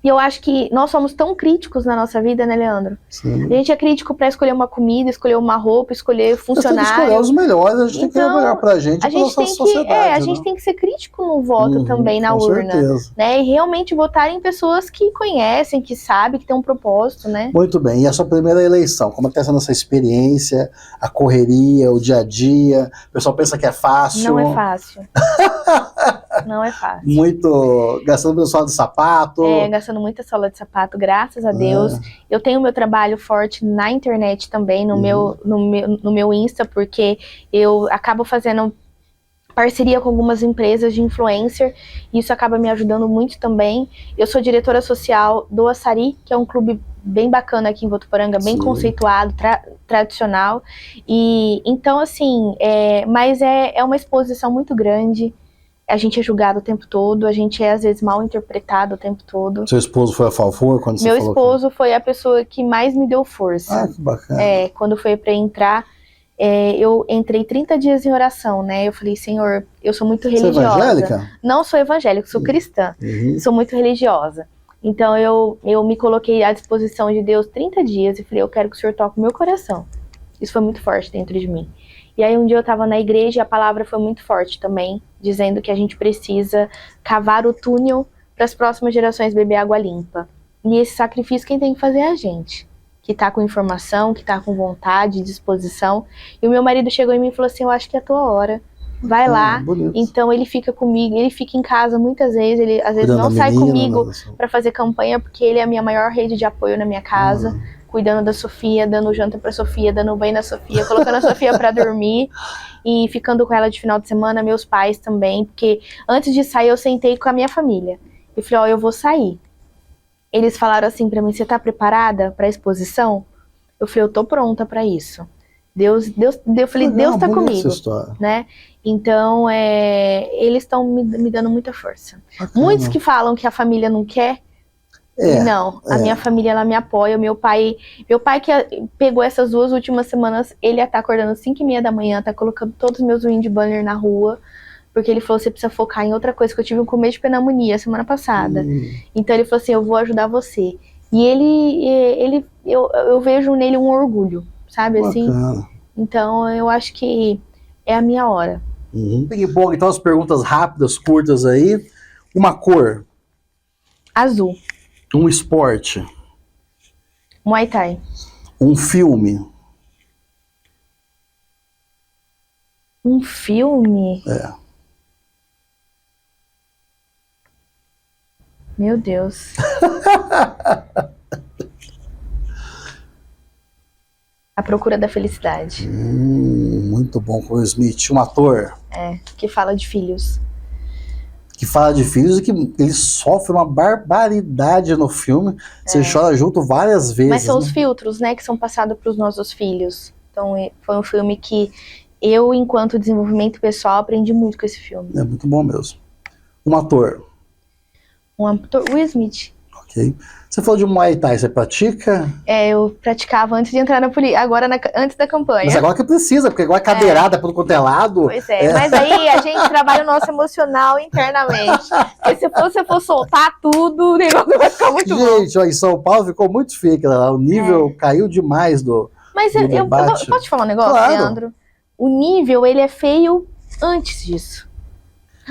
E eu acho que nós somos tão críticos na nossa vida, né, Leandro? Sim. A gente é crítico para escolher uma comida, escolher uma roupa, escolher funcionário. Nós temos que escolher os melhores, a gente tem que olhar pra gente e pra nossa sociedade. A gente tem que ser crítico no voto também, na urna. Certeza. Né? E realmente votar em pessoas que conhecem, que sabem, que têm um propósito, né? Muito bem. E a sua primeira eleição? Como é que está sendo essa experiência, a correria, o dia a dia? O pessoal pensa que é fácil. Não é fácil. Não é fácil. Muito gastando sola de sapato. Gastando muita sola de sapato, graças a Deus. Eu tenho meu trabalho forte na internet também, no meu Insta, porque eu acabo fazendo parceria com algumas empresas de influencer, e isso acaba me ajudando muito também. Eu sou diretora social do Açari, que é um clube bem bacana aqui em Votuporanga, bem conceituado, tradicional. E então, assim, mas é uma exposição muito grande. A gente é julgado o tempo todo, a gente é às vezes mal interpretado o tempo todo. Seu esposo foi a favor quando você Meu falou? Meu esposo foi a pessoa que mais me deu força. Ah, que bacana. Quando foi para entrar, eu entrei 30 dias em oração, né? Eu falei, Senhor, eu sou muito religiosa. Você é evangélica? Não sou evangélica, sou cristã. Sou muito religiosa. Então eu me coloquei à disposição de Deus 30 dias e falei, eu quero que o Senhor toque o meu coração. Isso foi muito forte dentro de mim. E aí um dia eu estava na igreja e a palavra foi muito forte também, dizendo que a gente precisa cavar o túnel para as próximas gerações beber água limpa. E esse sacrifício quem tem que fazer é a gente, que está com informação, que está com vontade, disposição. E o meu marido chegou em mim e falou assim, eu acho que é a tua hora, vai lá. Bonito. Então ele fica comigo, ele fica em casa muitas vezes, ele às vezes não sai comigo para fazer campanha, porque ele é a minha maior rede de apoio na minha casa. Cuidando da Sofia, dando janta pra Sofia, dando banho na Sofia, colocando a Sofia pra dormir e ficando com ela de final de semana, meus pais também, porque antes de sair eu sentei com a minha família e falei, eu vou sair. Eles falaram assim pra mim, você tá preparada pra exposição? Eu falei, eu tô pronta pra isso. Eu falei, Deus tá comigo, né? Então, eles estão me dando muita força. Muitos que falam que a família não quer, não, a minha família, ela me apoia. Meu pai que pegou essas 2 últimas semanas, ele tá acordando às 5h30 da manhã, tá colocando todos os meus wind banner na rua, porque ele falou, você precisa focar em outra coisa, que eu tive um começo de pneumonia semana passada. Então ele falou assim, eu vou ajudar você. E eu vejo nele um orgulho, sabe, assim? Então eu acho que é a minha hora. Bom, então as perguntas rápidas, curtas aí. Uma cor? Azul. Um esporte? Muay Thai. Um filme? Um filme? Meu Deus. A Procura da Felicidade. Muito bom com o Smith. Um ator. Que fala de filhos. Que fala de filhos e que ele sofre uma barbaridade no filme. Você chora junto várias vezes. Mas são os filtros, né, que são passados para os nossos filhos. Então foi um filme que eu, enquanto desenvolvimento pessoal, aprendi muito com esse filme. É muito bom mesmo. Um ator. Will Smith. Ok. Você falou de Muay Thai, você pratica? Eu praticava antes de entrar na política, agora antes da campanha. Mas agora que precisa, porque agora é cadeirada pelo quanto é lado. Pois é, mas aí a gente trabalha o nosso emocional internamente. Porque se você for soltar tudo, o negócio vai ficar muito bom. Gente, ó, em São Paulo ficou muito fake lá, o nível caiu demais do Mas do eu debate. posso te falar um negócio, Claro. Leandro? O nível, ele é feio antes disso.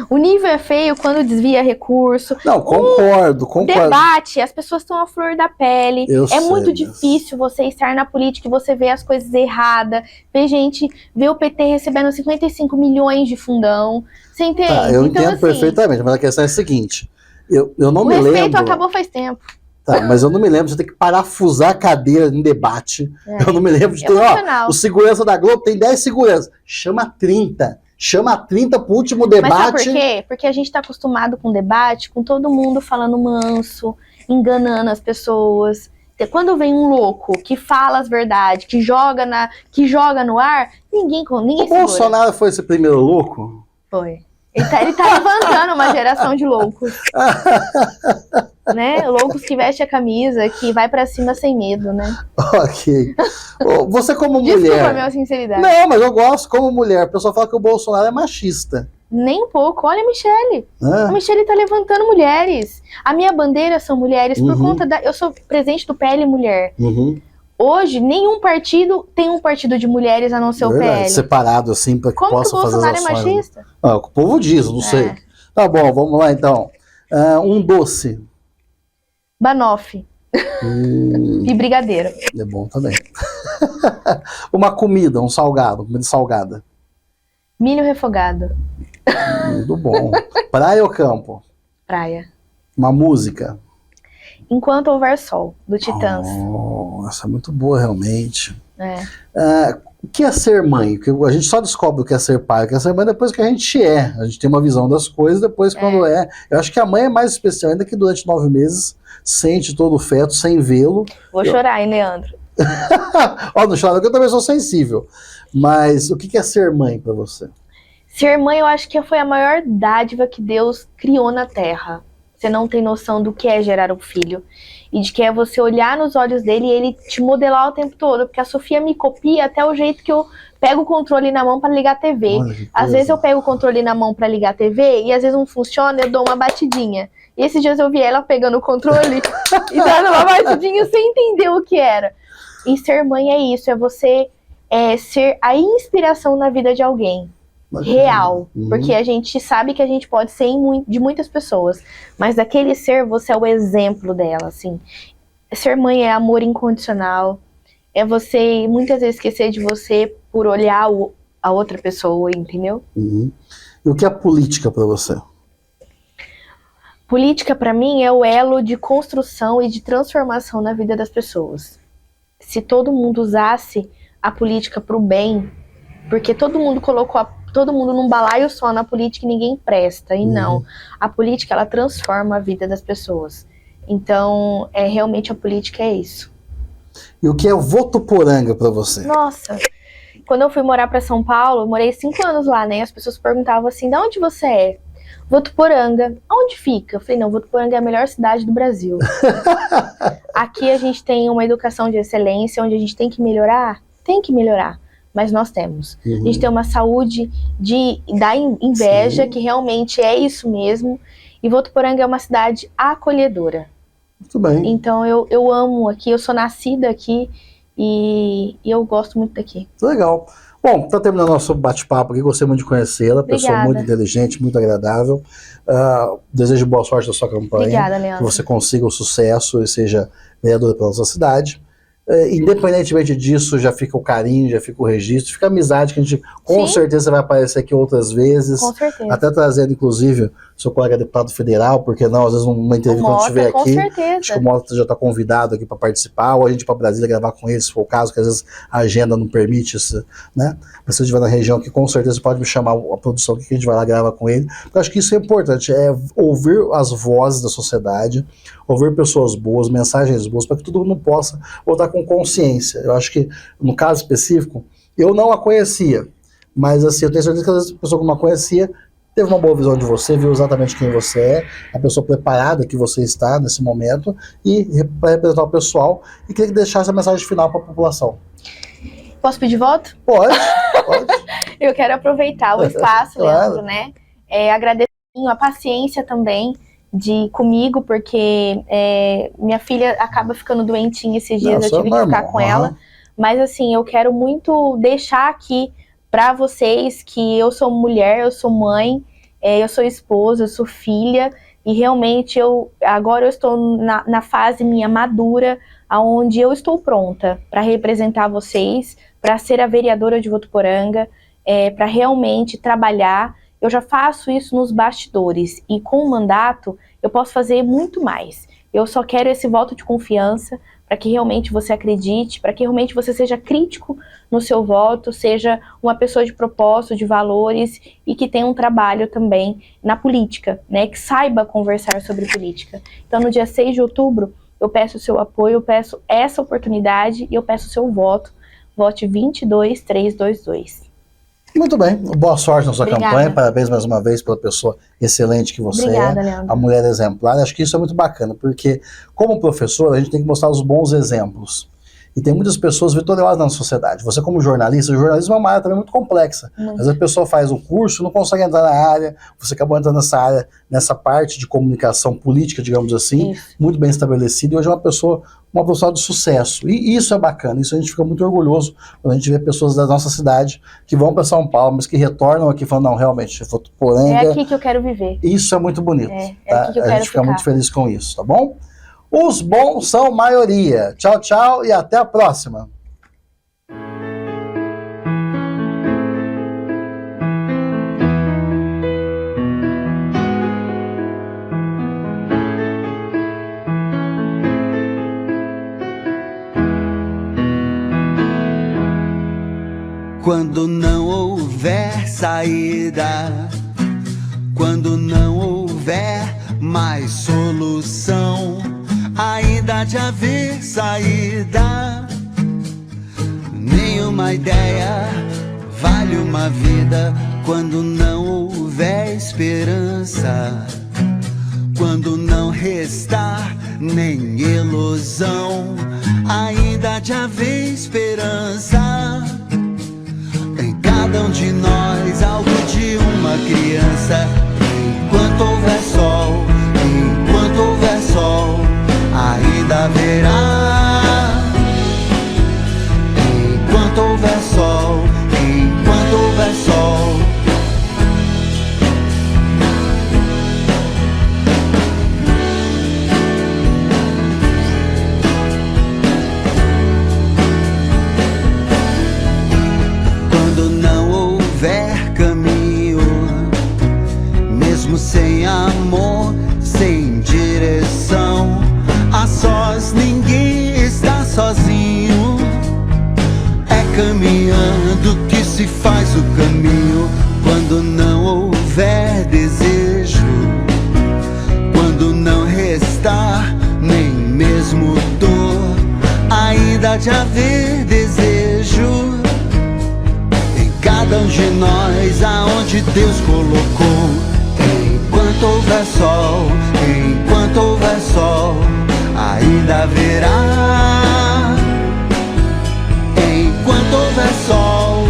O nível é feio quando desvia recurso. Não, concordo. Debate, as pessoas estão à flor da pele. Eu sei, muito mas- difícil você estar na política e você ver as coisas erradas. Ver o PT recebendo 55 milhões de fundão. Você entende? Tá, eu então, entendo perfeitamente, mas a questão é a seguinte. Eu não o me respeito lembro. acabou faz tempo. Tá, mas eu não me lembro de você ter que parafusar a cadeira em debate. Eu não me lembro de ter, Emocional. o segurança da Globo tem 10 seguranças. Chama 30. Chama 30 pro último debate. Mas sabe por quê? Porque a gente tá acostumado com debate, com todo mundo falando manso, enganando as pessoas. Quando vem um louco que fala as verdades, que joga no ar, ninguém O segura. Bolsonaro foi esse primeiro louco? Foi. Ele tá levantando uma geração de loucos. Né? Loucos que vestem a camisa, que vai pra cima sem medo, né? Ok. Você como Desculpa mulher... a minha sinceridade. Não, mas eu gosto como mulher. O pessoal fala que o Bolsonaro é machista. Nem um pouco. Olha a Michelle. Né? A Michelle tá levantando mulheres. A minha bandeira são mulheres por conta da... Eu sou presidente do PL Mulher. Uhum. Hoje, nenhum partido tem um partido de mulheres a não ser o Verdade, PL. separado assim para que Como que o possa fazer as Bolsonaro é ações. machista? Ah, o povo diz, não sei. Tá bom, vamos lá então. Um doce. Banoffee e brigadeiro. É bom também. Uma comida, um salgado, comida salgada. Milho refogado. Muito bom. Praia ou campo? Praia. Uma música. Enquanto Houver Sol, do Titãs. Essa é muito boa, realmente. É. O que é ser mãe? Porque a gente só descobre o que é ser pai, o que é ser mãe depois que a gente é. A gente tem uma visão das coisas, depois quando é. Eu acho que a mãe é mais especial, ainda que durante 9 meses sente todo o feto sem vê-lo. Vou chorar, hein, Leandro? Ó, não chora, porque eu também sou sensível. Mas o que é ser mãe pra você? Ser mãe, eu acho que foi a maior dádiva que Deus criou na Terra. Você não tem noção do que é gerar um filho. E de que é você olhar nos olhos dele e ele te modelar o tempo todo. Porque a Sofia me copia até o jeito que eu pego o controle na mão pra ligar a TV. Às vezes eu pego o controle na mão pra ligar a TV e às vezes não funciona, eu dou uma batidinha. E esses dias eu vi ela pegando o controle e dando uma batidinha sem entender o que era. E ser mãe é isso, é você ser a inspiração na vida de alguém. Real, porque a gente sabe que a gente pode ser de muitas pessoas, mas daquele ser você é o exemplo dela, assim. Ser mãe é amor incondicional, é você muitas vezes esquecer de você por olhar a outra pessoa, entendeu? E o que é política pra você? Política pra mim é o elo de construção e de transformação na vida das pessoas. Se todo mundo usasse a política pro bem, porque todo mundo colocou todo mundo num balaio só na política e ninguém presta. E não, a política ela transforma a vida das pessoas. Então, realmente a política é isso. E o que é Votuporanga pra você? Nossa, quando eu fui morar pra São Paulo, eu morei 5 anos lá, né? As pessoas perguntavam assim, de onde você é? Votuporanga. Onde fica? Eu falei, não, Votuporanga é a melhor cidade do Brasil. Aqui a gente tem uma educação de excelência, onde a gente tem que melhorar. Tem que melhorar. Mas nós temos. A gente tem uma saúde da inveja, sim, que realmente é isso mesmo. E Votuporanga é uma cidade acolhedora. Muito bem. Então eu amo aqui, eu sou nascida aqui e eu gosto muito daqui. Legal. Bom, tá terminando nosso bate-papo aqui, gostei muito de conhecê-la, pessoa muito inteligente, muito agradável. Desejo boa sorte da sua campanha. Obrigada, Leandro. Que você consiga o sucesso e seja vereadora pela nossa cidade. Independentemente disso, já fica o carinho, já fica o registro, fica a amizade que a gente com certeza vai aparecer aqui outras vezes. Com certeza. Até trazendo, inclusive, seu colega deputado federal, porque não, às vezes numa entrevista quando estiver aqui. Certeza. Acho que o Mota já está convidado aqui para participar, ou a gente ir para Brasília gravar com ele, se for o caso, que às vezes a agenda não permite isso, né? Mas se eu estiver na região aqui, com certeza pode me chamar a produção aqui, que a gente vai lá gravar com ele. Porque eu acho que isso é importante, é ouvir as vozes da sociedade, ouvir pessoas boas, mensagens boas, para que todo mundo possa voltar com consciência. Eu acho que, no caso específico, eu não a conhecia, mas assim, eu tenho certeza que a pessoa que não a conhecia teve uma boa visão de você, viu exatamente quem você é, a pessoa preparada que você está nesse momento, e para representar o pessoal, e queria deixar essa mensagem final para a população. Posso pedir voto? Pode. Eu quero aproveitar o espaço, claro. Leandro, né? Agradecer a paciência também comigo, porque minha filha acaba ficando doentinha esses dias, eu tive que ficar com ela. Mas assim, eu quero muito deixar aqui para vocês que eu sou mulher, eu sou mãe, eu sou esposa, eu sou filha, e realmente agora eu estou na fase minha madura, onde eu estou pronta para representar vocês, para ser a vereadora de Votuporanga, para realmente trabalhar. Eu já faço isso nos bastidores, e com o mandato eu posso fazer muito mais. Eu só quero esse voto de confiança, para que realmente você acredite, para que realmente você seja crítico no seu voto, seja uma pessoa de propósito, de valores, e que tenha um trabalho também na política, né, que saiba conversar sobre política. Então, no dia 6 de outubro, eu peço o seu apoio, eu peço essa oportunidade, e eu peço o seu voto. Vote 22322. Muito bem, boa sorte na sua campanha, parabéns mais uma vez pela pessoa excelente que você Obrigada, Leandro. A mulher exemplar. Acho que isso é muito bacana, porque como professor a gente tem que mostrar os bons exemplos. E tem muitas pessoas vitoriosas na sociedade. Você como jornalista, o jornalismo é uma área também muito complexa. Às vezes a pessoa faz um curso, não consegue entrar na área, você acabou entrando nessa área, nessa parte de comunicação política, digamos assim, muito bem estabelecida, e hoje é uma profissional de sucesso. E isso é bacana, isso a gente fica muito orgulhoso quando a gente vê pessoas da nossa cidade que vão para São Paulo, mas que retornam aqui falando, não, realmente, Votuporanga... É aqui que eu quero viver. Isso é muito bonito. Tá? Aqui que eu quero a gente fica muito feliz com isso, tá bom? Os bons são maioria. Tchau, tchau e até a próxima. Quando não houver saída, quando não houver mais solução, ainda de haver saída. Nenhuma ideia vale uma vida quando não houver esperança, quando não restar nem ilusão, ainda de haver esperança. Em cada um de nós algo de uma criança. Enquanto houver sol, enquanto houver sol, ainda haverá. Enquanto houver sol, enquanto houver sol. Quando não houver caminho, mesmo sem amor, sem direção, a sós ninguém está sozinho. É caminhando que se faz o caminho. Quando não houver desejo, quando não restar nem mesmo dor, ainda de haver desejo. Em cada um de nós, aonde Deus colocou. Enquanto houver sol, enquanto houver sol, ainda haverá. Enquanto houver sol.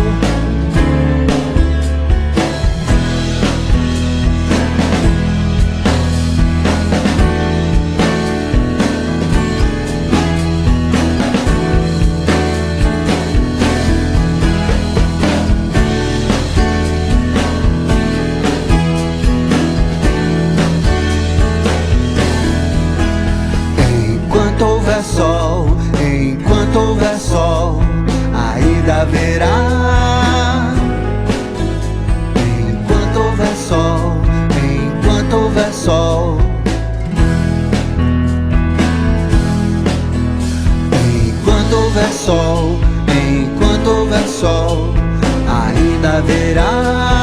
sol, enquanto houver sol, ainda haverá